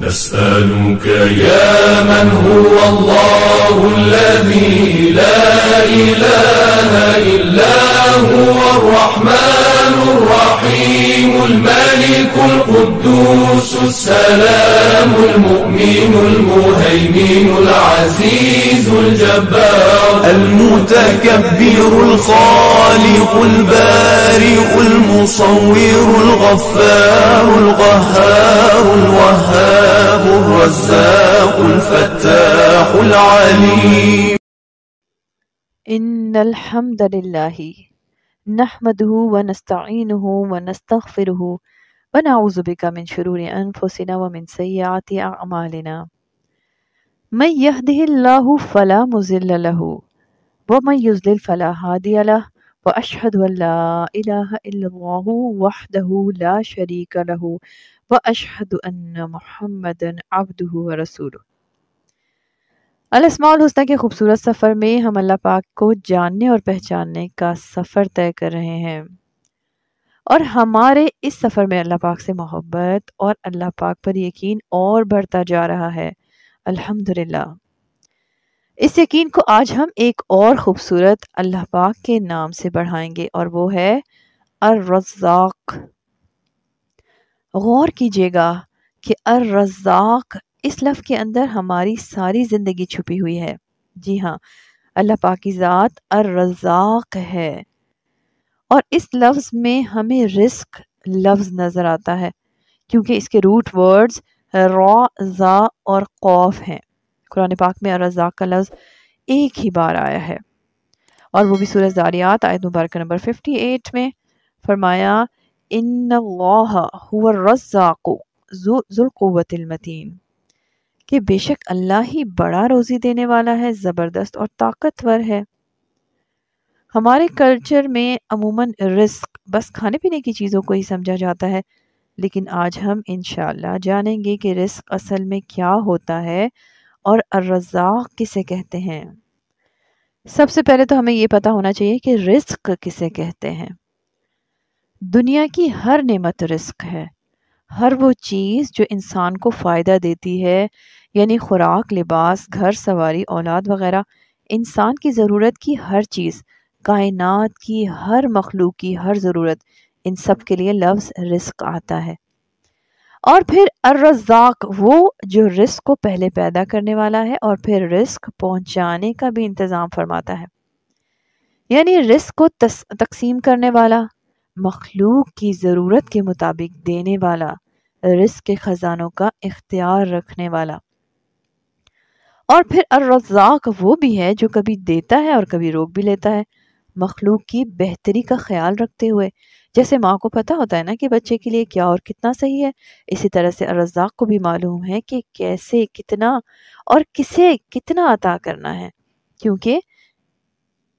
نسألك يا من هو الله الذي لا إله إلا هو الرحمن الرحيم الملك القدوس السلام المؤمن المهيمن العزيز الجبار المتكبر الخالق البارئ المصور الغفار القهار الوهاب الرزاق الفتاح العليم. إن الحمد لله نحمده ونستعينه ونستغفره ونعوذ بك من شرور أنفسنا ومن سيئات أعمالنا. من يهده الله فلا مضل له ومن يضلل فلا هادي له وأشهد أن لا إله إلا الله وحده لا شريك له وأشهد أن محمدا عبده ورسوله. الاسماء الحسنہ کے خوبصورت سفر میں ہم اللہ پاک کو جاننے اور پہچاننے کا سفر طے کر رہے ہیں، اور ہمارے اس سفر میں اللہ پاک سے محبت اور اللہ پاک پر یقین اور بڑھتا جا رہا ہے الحمدللہ۔ اس یقین کو آج ہم ایک اور خوبصورت اللہ پاک کے نام سے بڑھائیں گے، اور وہ ہے الرزاق۔ غور کیجئے گا کہ الرزاق اس لفظ کے اندر ہماری ساری زندگی چھپی ہوئی ہے۔ جی ہاں، اللہ پاک کی ذات الرزاق ہے، اور اس لفظ میں ہمیں رزق لفظ نظر آتا ہے، کیونکہ اس کے روٹ ورڈز را، زا اور قوف ہیں۔ قرآن پاک میں الرزاق کا لفظ ایک ہی بار آیا ہے، اور وہ بھی سورہ ذاریات آیت مبارکہ نمبر 58 میں فرمایا ان اللہ هو الرزاق ذو القوۃ المتین، کہ بے شک اللہ ہی بڑا روزی دینے والا ہے، زبردست اور طاقتور ہے۔ ہمارے کلچر میں عموماً رزق بس کھانے پینے کی چیزوں کو ہی سمجھا جاتا ہے، لیکن آج ہم انشاءاللہ جانیں گے کہ رزق اصل میں کیا ہوتا ہے اور الرزاق کسے کہتے ہیں۔ سب سے پہلے تو ہمیں یہ پتہ ہونا چاہیے کہ رزق کسے کہتے ہیں۔ دنیا کی ہر نعمت رزق ہے، ہر وہ چیز جو انسان کو فائدہ دیتی ہے، یعنی خوراک، لباس، گھر سواری، اولاد وغیرہ، انسان کی ضرورت کی ہر چیز، کائنات کی ہر مخلوق کی ہر ضرورت، ان سب کے لیے لفظ رزق آتا ہے۔ اور پھر الرزاق وہ جو رزق کو پہلے پیدا کرنے والا ہے اور پھر رزق پہنچانے کا بھی انتظام فرماتا ہے، یعنی رزق کو تقسیم کرنے والا، مخلوق کی ضرورت کے مطابق دینے والا، رزق کے خزانوں کا اختیار رکھنے والا۔ اور پھر الرزاق وہ بھی ہے جو کبھی دیتا ہے اور کبھی روک بھی لیتا ہے، مخلوق کی بہتری کا خیال رکھتے ہوئے۔ جیسے ماں کو پتہ ہوتا ہے نا کہ بچے کے لیے کیا اور کتنا صحیح ہے، اسی طرح سے الرزاق کو بھی معلوم ہے کہ کیسے، کتنا اور کسے کتنا عطا کرنا ہے، کیونکہ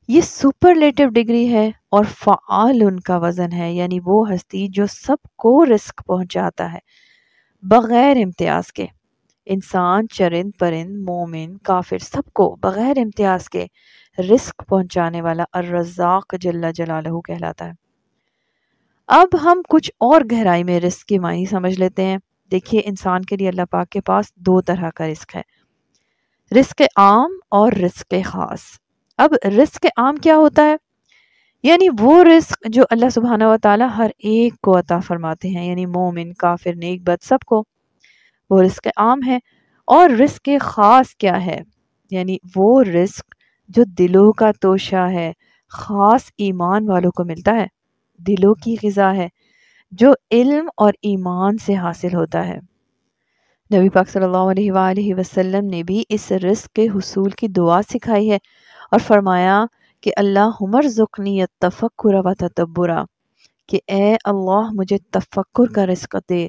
یہ سپرلیٹو ڈگری ہے اور فعال ان کا وزن ہے، یعنی وہ ہستی جو سب کو رزق پہنچاتا ہے بغیر امتیاز کے۔ انسان، چرند پرند، مومن، کافر، سب کو بغیر امتیاز کے رزق پہنچانے والا الرزاق جل جلالہ کہلاتا ہے۔ اب ہم کچھ اور گہرائی میں رزق کی معنی سمجھ لیتے ہیں۔ دیکھیے، انسان کے لیے اللہ پاک کے پاس دو طرح کا رزق ہے، رزق عام اور رزق خاص۔ اب رزق عام کیا ہوتا ہے؟ یعنی وہ رزق جو اللہ سبحانہ و تعالی ہر ایک کو عطا فرماتے ہیں، یعنی مومن، کافر، نیک بد، سب کو، وہ رزق عام ہے۔ اور رزق خاص کیا ہے؟ یعنی وہ رزق جو دلوں کا توشہ ہے، خاص ایمان والوں کو ملتا ہے، دلوں کی غذا ہے، جو علم اور ایمان سے حاصل ہوتا ہے۔ نبی پاک صلی اللہ علیہ وآلہ وسلم نے بھی اس رزق کے حصول کی دعا سکھائی ہے اور فرمایا کہ اللہم ارزقنی التفکر و تدبرا، کہ اے اللہ مجھے تفکر کا رزق دے،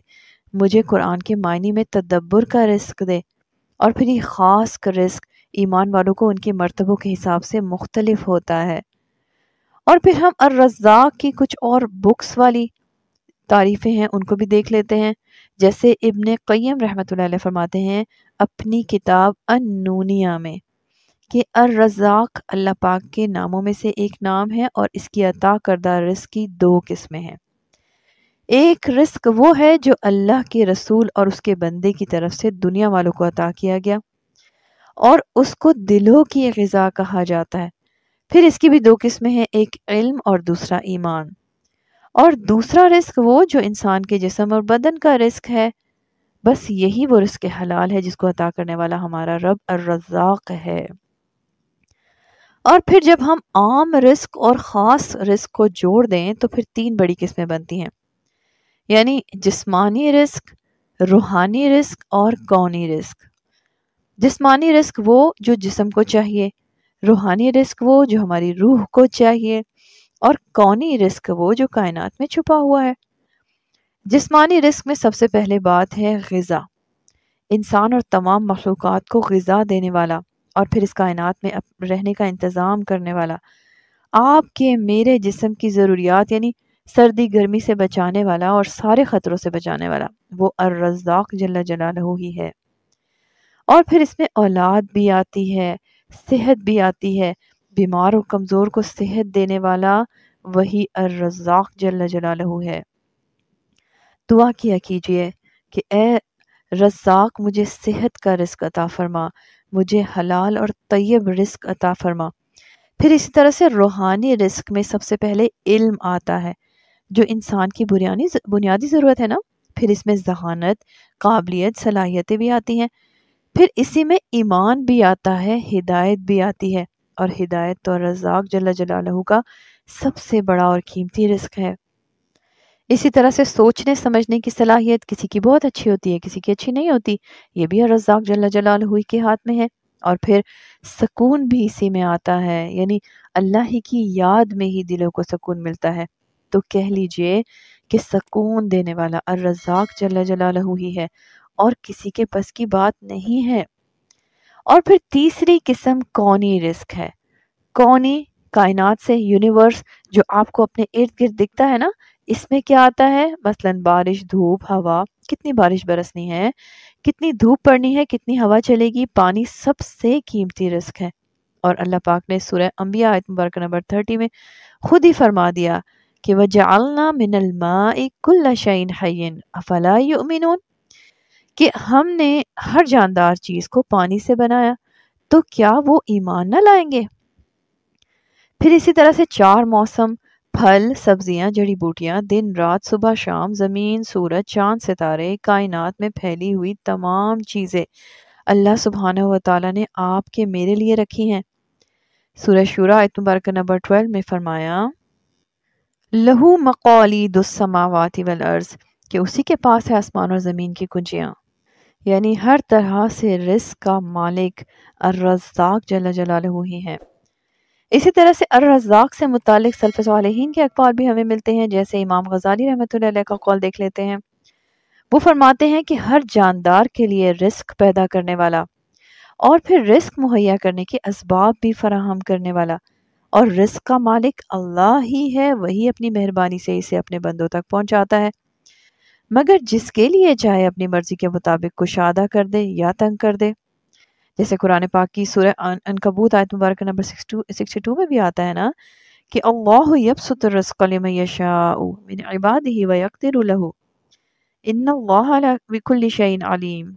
مجھے قرآن کے معنی میں تدبر کا رزق دے۔ اور پھر یہ خاص کا رزق ایمان والوں کو ان کے مرتبوں کے حساب سے مختلف ہوتا ہے۔ اور پھر ہم الرزاق کی کچھ اور بکس والی تعریفیں ہیں، ان کو بھی دیکھ لیتے ہیں۔ جیسے ابن قیم رحمۃ اللہ علیہ فرماتے ہیں اپنی کتاب النونیہ میں کہ الرزاق اللہ پاک کے ناموں میں سے ایک نام ہے، اور اس کی عطا کردہ رزق کی دو قسمیں ہیں۔ ایک رزق وہ ہے جو اللہ کے رسول اور اس کے بندے کی طرف سے دنیا والوں کو عطا کیا گیا اور اس کو دلوں کی غذا کہا جاتا ہے۔ پھر اس کی بھی دو قسمیں ہیں، ایک علم اور دوسرا ایمان۔ اور دوسرا رزق وہ جو انسان کے جسم اور بدن کا رزق ہے، بس یہی وہ رزق حلال ہے جس کو عطا کرنے والا ہمارا رب الرزاق ہے۔ اور پھر جب ہم عام رزق اور خاص رزق کو جوڑ دیں تو پھر تین بڑی قسمیں بنتی ہیں، یعنی جسمانی رزق، روحانی رزق اور کونی رزق۔ جسمانی رزق وہ جو جسم کو چاہیے، روحانی رزق وہ جو ہماری روح کو چاہیے، اور کونی رزق وہ جو کائنات میں چھپا ہوا ہے۔ جسمانی رزق میں سب سے پہلے بات ہے غذا، انسان اور تمام مخلوقات کو غذا دینے والا اور پھر اس کائنات میں رہنے کا انتظام کرنے والا، آپ کے میرے جسم کی ضروریات یعنی سردی گرمی سے بچانے والا اور سارے خطروں سے بچانے والا، وہ الرزاق جل جلالہ ہی ہے۔ اور پھر اس میں اولاد بھی آتی ہے، صحت بھی آتی ہے، بیمار اور کمزور کو صحت دینے والا وہی الرزاق جل جلالہ ہے۔ دعا کیا کیجئے کہ اے رزاق مجھے صحت کا رزق عطا فرما، مجھے حلال اور طیب رزق عطا فرما۔ پھر اسی طرح سے روحانی رزق میں سب سے پہلے علم آتا ہے جو انسان کی بنیادی ضرورت ہے نا، پھر اس میں ذہانت، قابلیت، صلاحیتیں بھی آتی ہیں، پھر اسی میں ایمان بھی آتا ہے، ہدایت بھی آتی ہے، اور ہدایت تو رزاق جل جلالہ کا سب سے بڑا اور قیمتی رزق ہے۔ اسی طرح سے سوچنے سمجھنے کی صلاحیت کسی کی بہت اچھی ہوتی ہے، کسی کی اچھی نہیں ہوتی، یہ بھی رزاق جل جلالہ کے ہاتھ میں ہے۔ اور پھر سکون بھی اسی میں آتا ہے، یعنی اللہ ہی کی یاد میں ہی دلوں کو سکون ملتا ہے، تو کہہ لیجئے کہ سکون دینے والا الرزاق جل جلالہ ہی ہے اور کسی کے پس کی بات نہیں ہے۔ اور پھر تیسری قسم کونی رزق ہے۔ کونی کائنات سے، یونیورس جو آپ کو اپنے ارد گرد دکھتا ہے نا، اس میں کیا آتا ہے؟ مثلاً بارش، دھوپ، ہوا، کتنی بارش برسنی ہے، کتنی دھوپ پڑنی ہے، کتنی ہوا چلے گی، پانی سب سے قیمتی رزق ہے۔ اور اللہ پاک نے سورہ انبیاء آیت مبارکہ نمبر 30 میں خود ہی فرما دیا کہ وَجَعَلْنَا مِنَ الْمَاءِ كُلَّ شَيْءٍ حَيٍّ أَفَلَا يُؤْمِنُونَ، کہ ہم نے ہر جاندار چیز کو پانی سے بنایا، تو کیا وہ ایمان نہ لائیں گے؟ پھر اسی طرح سے چار موسم، پھل، سبزیاں، جڑی بوٹیاں، دن رات، صبح شام، زمین، سورج، چاند، ستارے، کائنات میں پھیلی ہوئی تمام چیزیں اللہ سبحانہ و تعالیٰ نے آپ کے میرے لیے رکھی ہیں۔ سورہ شورى آیت مبارکہ نمبر 12 میں فرمایا لہو مقالید السماوات والارض، کہ اسی کے پاس ہے آسمان اور زمین کی کنجیاں، یعنی ہر طرح سے رزق کا مالک الرزاق جل جلالہ ہی ہے۔ اسی طرح سے الرزاق سے متعلق سلف صالحین کے اقوال بھی ہمیں ملتے ہیں، جیسے امام غزالی رحمۃ اللہ علیہ کا قول دیکھ لیتے ہیں۔ وہ فرماتے ہیں کہ ہر جاندار کے لیے رزق پیدا کرنے والا اور پھر رزق مہیا کرنے کے اسباب بھی فراہم کرنے والا اور رزق کا مالک اللہ ہی ہے، وہی اپنی مہربانی سے اسے اپنے بندوں تک پہنچاتا ہے، مگر جس کے لیے چاہے اپنی مرضی کے مطابق کشادہ کر دے یا تنگ کر دے۔ جیسے قرآن پاک کی سورہ عنکبوت آیت مبارکہ نمبر 62 میں بھی آتا ہے نا کہ اللہ یبسط الرزق لمن یشاء من عبادہ ویقدر لہ ان اللہ علی بکل شیء علیم،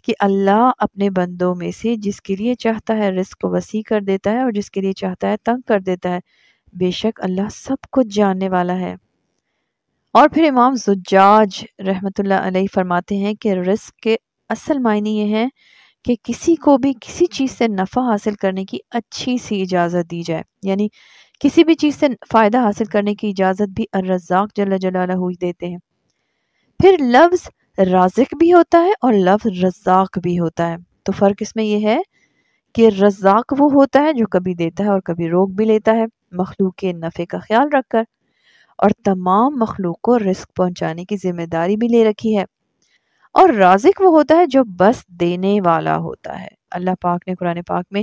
کہ اللہ اپنے بندوں میں سے جس کے لیے چاہتا ہے رزق کو وسیع کر دیتا ہے اور جس کے لیے چاہتا ہے تنگ کر دیتا ہے، بے شک اللہ سب کچھ جاننے والا ہے۔ اور پھر امام زجاج رحمۃ اللہ علیہ فرماتے ہیں کہ رزق کے اصل معنی یہ ہے کہ کسی کو بھی کسی چیز سے نفع حاصل کرنے کی اچھی سی اجازت دی جائے، یعنی کسی بھی چیز سے فائدہ حاصل کرنے کی اجازت بھی الرزاق جل جلالہ ہی دیتے ہیں۔ پھر لفظ رازق بھی ہوتا ہے اور لفظ رزاق بھی ہوتا ہے، تو فرق اس میں یہ ہے کہ رزاق وہ ہوتا ہے جو کبھی دیتا ہے اور کبھی روک بھی لیتا ہے، مخلوق کے نفع کا خیال رکھ کر، اور تمام مخلوق کو رزق پہنچانے کی ذمہ داری بھی لے رکھی ہے۔ اور رازق وہ ہوتا ہے جو بس دینے والا ہوتا ہے۔ اللہ پاک نے قرآن پاک میں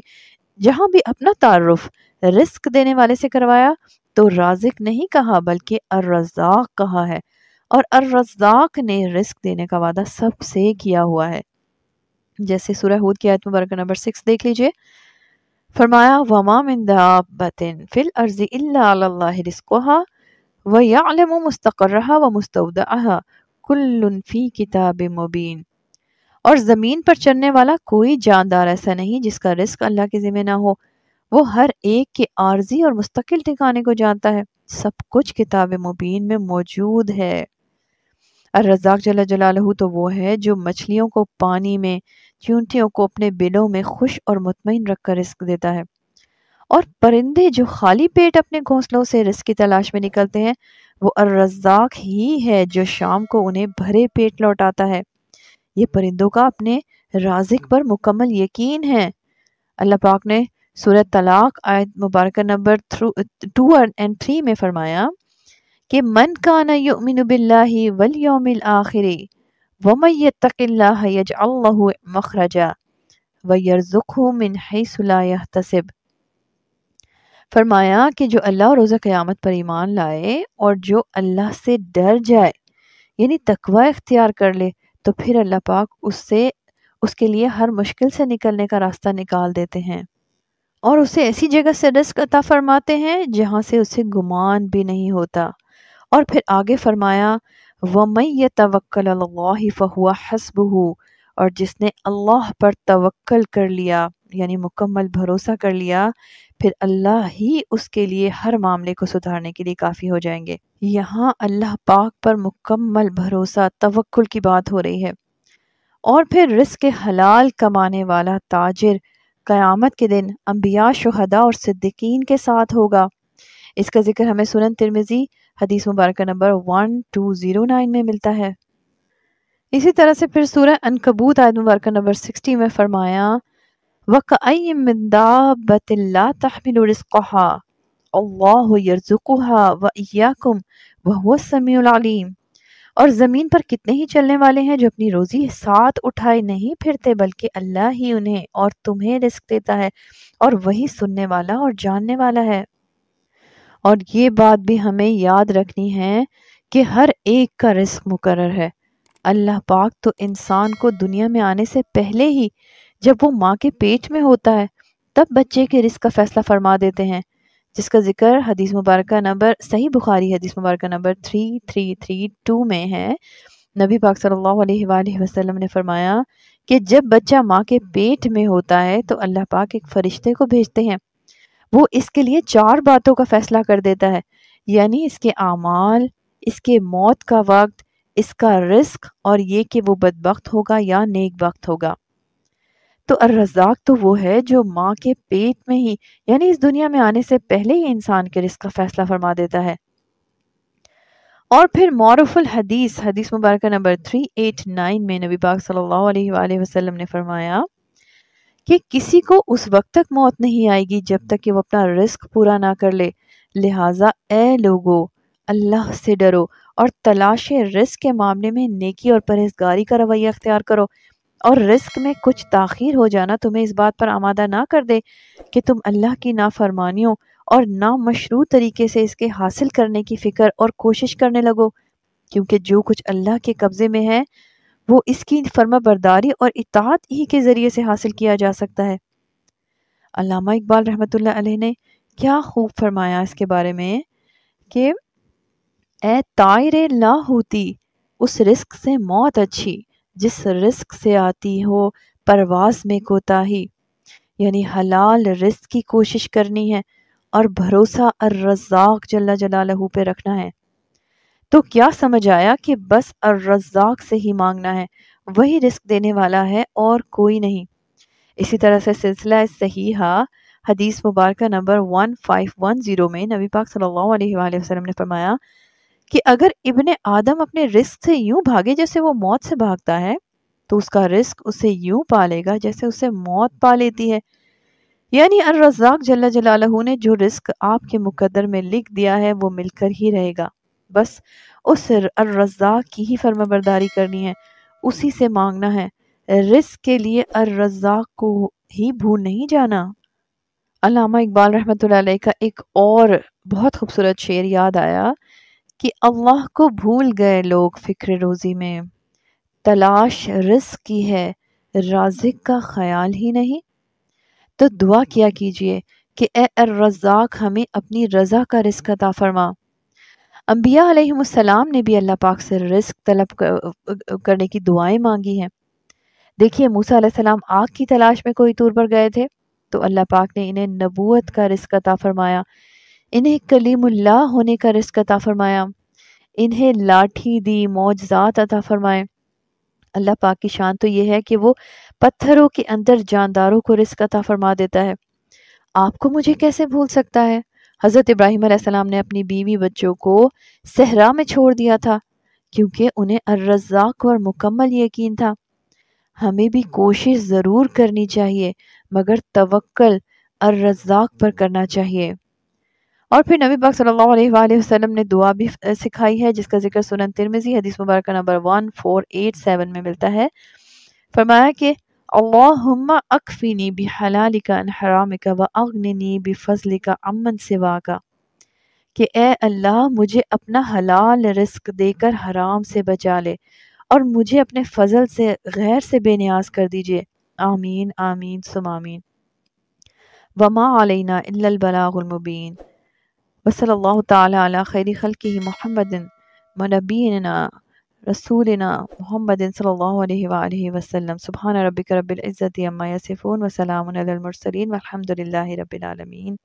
جہاں بھی اپنا تعارف رزق دینے والے سے کروایا تو رازق نہیں کہا بلکہ الرزاق کہا ہے، اور الرزاق نے رزق دینے کا وعدہ سب سے کیا ہوا ہے۔ جیسے سورہ ہود کی آیت مبارکہ نمبر 6 دیکھ لیجئے، فرمایا وَمَا مِن دَابَّةٍ فِي الْأَرْضِ إِلَّا عَلَى اللَّهِ رِزْقُهَا وَيَعْلَمُ مُسْتَقَرَّهَا وَمُسْتَوْدَعَهَا كُلٌّ فِي كِتَابٍ مُبِينٍ۔ اور زمین پر چلنے والا کوئی جاندار ایسا نہیں جس کا رزق اللہ کے ذمہ نہ ہو، وہ ہر ایک کے عارضی اور مستقل ٹھکانے کو جانتا ہے، سب کچھ کتاب مبین میں موجود ہے۔ الرزاق جل جلالہ تو وہ ہے جو مچھلیوں کو پانی میں، چیونٹیوں کو اپنے بلوں میں خوش اور مطمئن رکھ کر رزق دیتا ہے، اور پرندے جو خالی پیٹ اپنے گھونسلوں سے رزق کی تلاش میں نکلتے ہیں، وہ الرزاق ہی ہے جو شام کو انہیں بھرے پیٹ لوٹاتا ہے۔ یہ پرندوں کا اپنے رازق پر مکمل یقین ہے۔ اللہ پاک نے سورہ طلاق آیت مبارکہ نمبر 2 اور 3 میں فرمایا کہ من کان یؤمن باللہ والیوم الآخر ومن یتق اللہ یجعل لہ مخرجا ویرزقہ من حیث لا یحتسب۔ فرمایا کہ جو اللہ اور روز قیامت پر ایمان لائے اور جو اللہ سے ڈر جائے، یعنی تقوی اختیار کر لے، تو پھر اللہ پاک اس کے لیے ہر مشکل سے نکلنے کا راستہ نکال دیتے ہیں، اور اسے ایسی جگہ سے رزق عطا فرماتے ہیں جہاں سے اسے گمان بھی نہیں ہوتا۔ اور پھر آگے فرمایا وَمَن يَتَوَكَّلْ عَلَى اللَّهِ فَهُوَ حَسْبُهُ، اور جس نے اللہ پر توکل کر لیا، یعنی مکمل بھروسہ کر لیا، پھر اللہ ہی اس کے لیے ہر معاملے کو سدھارنے کے لیے کافی ہو جائیں گے۔ یہاں اللہ پاک پر مکمل بھروسہ، توکل کی بات ہو رہی ہے۔ اور پھر رزق حلال کمانے والا تاجر قیامت کے دن انبیاء، شہداء اور صدیقین کے ساتھ ہوگا۔ اس کا ذکر ہمیں سنن ترمذی حدیث مبارکہ نمبر 1209 میں ملتا ہے۔ اسی طرح سے پھر سورہ عنکبوت آیت مبارکہ نمبر 60 میں فرمایا وَكَأَيٍّ مِّن دَابَّةٍ لَا تَحْمِلُ رِزْقَهَا اللَّهُ يَرْزُقُهَا وَإِيَّاكُمْ وَهُوَ السَّمِيعُ الْعَلِيمُ۔ اور زمین پر کتنے ہی چلنے والے ہیں جو اپنی روزی ساتھ اٹھائے نہیں پھرتے، بلکہ اللہ ہی انہیں اور تمہیں رزق دیتا ہے، اور وہی سننے والا اور جاننے والا ہے۔ اور یہ بات بھی ہمیں یاد رکھنی ہے کہ ہر ایک کا رزق مقرر ہے۔ اللہ پاک تو انسان کو دنیا میں آنے سے پہلے ہی، جب وہ ماں کے پیٹ میں ہوتا ہے، تب بچے کے رزق کا فیصلہ فرما دیتے ہیں، جس کا ذکر حدیث مبارکہ نمبر صحیح بخاری حدیث مبارکہ نمبر 3332 میں ہے۔ نبی پاک صلی اللہ علیہ وآلہ وسلم نے فرمایا کہ جب بچہ ماں کے پیٹ میں ہوتا ہے تو اللہ پاک ایک فرشتے کو بھیجتے ہیں، وہ اس کے لیے 4 باتوں کا فیصلہ کر دیتا ہے، یعنی اس کے اعمال، اس کے موت کا وقت، اس کا رزق، اور یہ کہ وہ بدبخت ہوگا یا نیک بخت ہوگا۔ تو الرزاق تو وہ ہے جو ماں کے پیٹ میں ہی، یعنی اس دنیا میں آنے سے پہلے ہی انسان کے رزق کا فیصلہ فرما دیتا ہے۔ اور پھر معروف الحدیث حدیث مبارکہ نمبر 389 میں نبی پاک صلی اللہ علیہ وآلہ وسلم نے فرمایا کہ کسی کو اس وقت تک موت نہیں آئے گی جب تک کہ وہ اپنا رزق پورا نہ کر لے، لہٰذا اے لوگو اللہ سے ڈرو اور تلاش رزق کے معاملے میں نیکی اور پرہیزگاری کا رویہ اختیار کرو، اور رزق میں کچھ تاخیر ہو جانا تمہیں اس بات پر آمادہ نہ کر دے کہ تم اللہ کی نافرمانیوں اور نامشروع طریقے سے اس کے حاصل کرنے کی فکر اور کوشش کرنے لگو، کیونکہ جو کچھ اللہ کے قبضے میں ہے وہ اس کی فرما برداری اور اطاعت ہی کے ذریعے سے حاصل کیا جا سکتا ہے۔ علامہ اقبال رحمۃ اللہ علیہ نے کیا خوب فرمایا اس کے بارے میں کہ اے طائر لاہوتی، اس رزق سے موت اچھی جس رزق سے آتی ہو پرواز میں کوتاہی، یعنی حلال رزق کی کوشش کرنی ہے اور بھروسہ الرزاق جل جلالہ پہ رکھنا ہے۔ تو کیا سمجھ آیا کہ بس الرزاق سے ہی مانگنا ہے، وہی رزق دینے والا ہے اور کوئی نہیں۔ اسی طرح سے سلسلہ صحیحہ حدیث مبارکہ نمبر 1510 میں نبی پاک صلی اللہ علیہ وآلہ وسلم نے فرمایا کہ اگر ابن آدم اپنے رزق سے یوں بھاگے جیسے وہ موت سے بھاگتا ہے، تو اس کا رزق اسے یوں پالے گا جیسے اسے موت پا لیتی ہے۔ یعنی الرزاق جل جلالہ نے جو رزق آپ کے مقدر میں لکھ دیا ہے وہ مل کر ہی رہے گا، بس اس الرزاق کی ہی فرما برداری کرنی ہے، اسی سے مانگنا ہے، رزق کے لیے الرزاق کو ہی بھول نہیں جانا۔ علامہ اقبال رحمۃ اللہ علیہ کا ایک اور بہت خوبصورت شعر یاد آیا کہ اللہ کو بھول گئے لوگ فکر روزی میں، تلاش رزق کی ہے رازق کا خیال ہی نہیں۔ تو دعا کیا کیجئے کہ اے الرزاق ہمیں اپنی رضا کا رزق عطا فرما۔ انبیاء علیہم السلام نے بھی اللہ پاک سے رزق طلب کرنے کی دعائیں مانگی ہیں۔ دیکھیے موسیٰ علیہ السلام آگ کی تلاش میں کوئی طور پر گئے تھے تو اللہ پاک نے انہیں نبوت کا رزق عطا فرمایا، انہیں کلیم اللہ ہونے کا رزق عطا فرمایا، انہیں لاٹھی دی، معجزات عطا فرمائے۔ اللہ پاک کی شان تو یہ ہے کہ وہ پتھروں کے اندر جانداروں کو رزق عطا فرما دیتا ہے۔ آپ کو مجھے کیسے بھول سکتا ہے؟ حضرت ابراہیم علیہ السلام نے اپنی بیوی بچوں کو صحرا میں چھوڑ دیا تھا کیونکہ انہیں الرزاق پر مکمل یقین تھا۔ ہمیں بھی کوشش ضرور کرنی چاہیے مگر توکل الرزاق پر کرنا چاہیے۔ اور پھر نبی پاک صلی اللہ علیہ وآلہ وسلم نے دعا بھی سکھائی ہے جس کا ذکر سنن ترمذی حدیث مبارکہ نمبر 1487 میں ملتا ہے۔ فرمایا کہ اللہم اکفینی بحلالک عن حرامک واغننی بفضلک عمن سواک، کہ اے اللہ مجھے اپنا حلال رزق دے کر حرام سے بچا لے اور مجھے اپنے فضل سے غیر سے بے نیاز کر دیجئے۔ آمین آمین ثم آمین۔ وما علینا الا البلاغ المبین۔ وصلی اللہ تعالی علی خیر خلقہ محمد ونبینا رسولنا محمد صلی اللہ علیہ وآلہ وسلم۔ سبحان ربک رب العزت عما یصفون وسلام علی المرسلین والحمد للہ رب العالمین۔